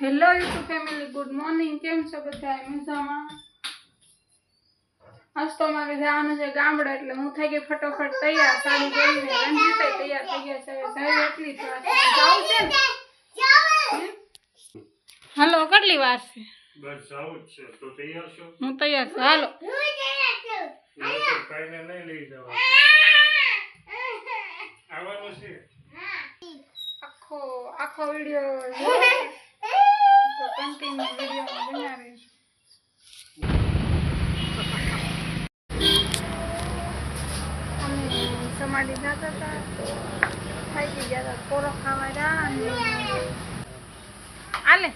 Hello YouTube family, good morning. કેમ છો બધા? મજામાં? આજ તો અમારે જવાનું છે ગામડે, એટલે હું થઈ ગઈ ફટોફટ તૈયાર. સાડી પહેરીને રંજીત તૈયાર થઈ ગયા છે. હવે એટલી જ વાર જાવું છે ને. હાલો, કેટલી વાર છે? બસ જાવું જ છે. તો તૈયાર છો? હું તૈયાર છું. હાલો. કાઈને નહીં લઈ જવા. આવવાનું છે. આખો વિડિયો તો કન્ટિન્યુ વિડિયો બનાવે. અમે સમાડી જતા હતા તો ખાઈ ગયા હતા. કોરો ખાવા રહ્યા અને આલે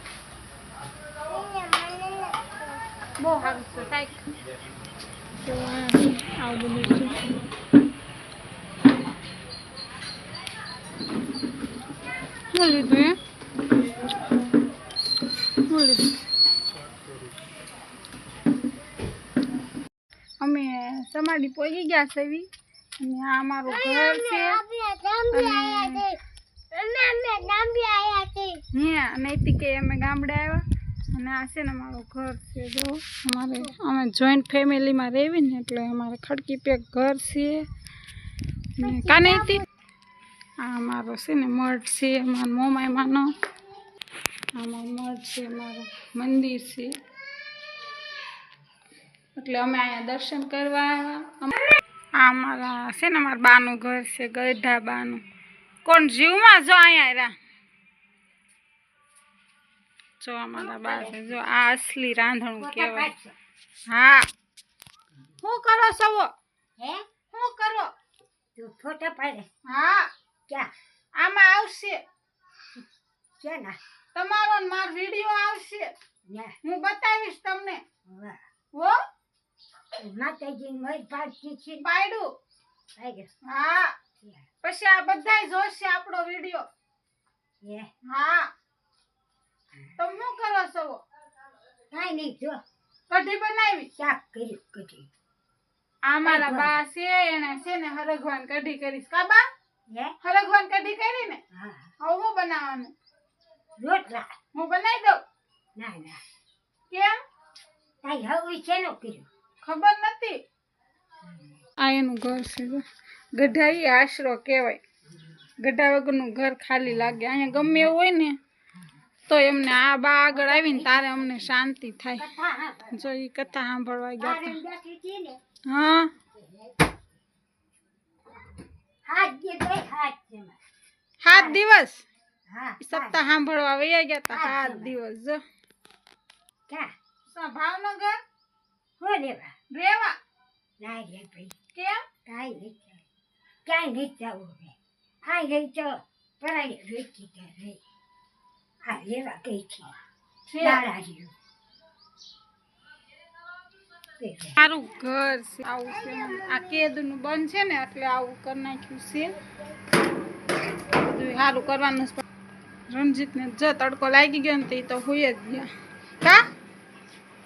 બહુ સારું છે. કાંઈક આવું બધું છે. શું લીધું? અમે સમાડી પહોંચી ગયા છે અને આ અમારું ઘર છે. નૈતિક અમે ગામડે આવ્યા અને આ છે ને અમારું ઘર છે. જો અમે જોઈન્ટ ફેમિલીમાં રહેવી ને એટલે અમારે ખડકી પેક ઘર છે. કાને આ અમારો છે ને મઠ છે. અમારો મોમાઈમાનો આમાં મઠ છે. અમારું મંદિર છે એટલે અમે અહીંયા દર્શન કરવા આવ્યા. આ અમારા છે ને અમારા બાનું ઘર છે, ગઢા બાનું. કોણ જીવમાં જો અહીંયા રહ્યા. જો અમારા બા છે. જો આ અસલી રાંધણું કહેવાય. હા, શું કરો સવો? શું કરો? ફોટા પાડે. હા, ક્યાં આમાં આવશે ક્યાં તમારો ને મારો વિડિયો આવશે. હું બતાવીશ તમને. હો માતાજી મર પાડતી છે. પાડું. હા, પછી આ બધાય જોશે આપણો વિડિયો. હા, તમે શું કરો છો? કાંઈ નહીં, જો કઢી બનાવી. શાક કર્યું કઢી. આ મારા બા છે, એને છે ને હરગવાન કઢી કરીશ. કા બા? હરગવાન કઢી કરી ને. હા, હવે હું બનાવવાનું? રોટલા. હું બનાવી દઉં. ના ના, કેમ? તાઈ હવે શેનું કર્યું ખબર નથી. આ એનું ઘર છે. ગઢા એ આશરો કહેવાય. ગઢા વગરનું ઘર ખાલી લાગે. અહીંયા ગમે એવું હોય ને તો એમને આ બા આગળ આવીને તારે અમને શાંતિ થાય. જો એ કથા સાંભળવા ગયા હતા. હા, 7 દિવસ સપ્તાહ સાંભળવા વયા ગયા હતા. 7 દિવસ. જો ભાવનગર રેવા. ના રે ભાઈ, કેમ? કાંઈ નહીં જવું હવે. આ રહી તો પરાઈ રોકી રહી. આ લેવા ગઈ છે દાડા જેવું. સારું ઘર છે. આવું છે. આ કેદનું બંધ છે ને એટલે આવું કરી નાખ્યું છે. બધું સારું કરવાનું છે. રણજીતને જો તડકો લાગી ગયો ને તો હોય જ ગયા. કા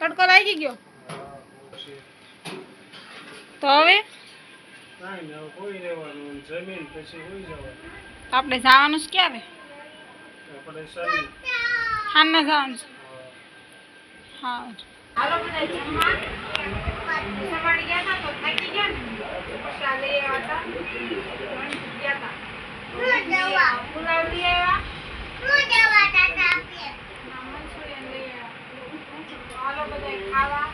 તડકો લાગી ગયો તો હવે આપણે જવાનું છે ક્યારે? હાને જવાનું છે. હા, હાલો બધા જમવા. સવારે ગયા હતા તો થાકી ગયા ને પછી આ લઈ આવ્યા હતા. પુલાવ લઈ આવ્યા. મંચુરિયન લઈ આવ્યા. હાલો બધા ખાવા.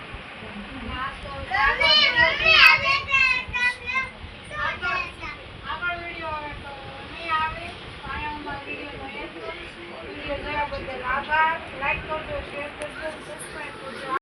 આગળ વિડીયો આવે તો નહીં આવે. અહીંયા વિડીયો જોયા બદલ આભાર. લાઈક કરજો, શેર કરજો, સબસ્ક્રાઈબ કરજો.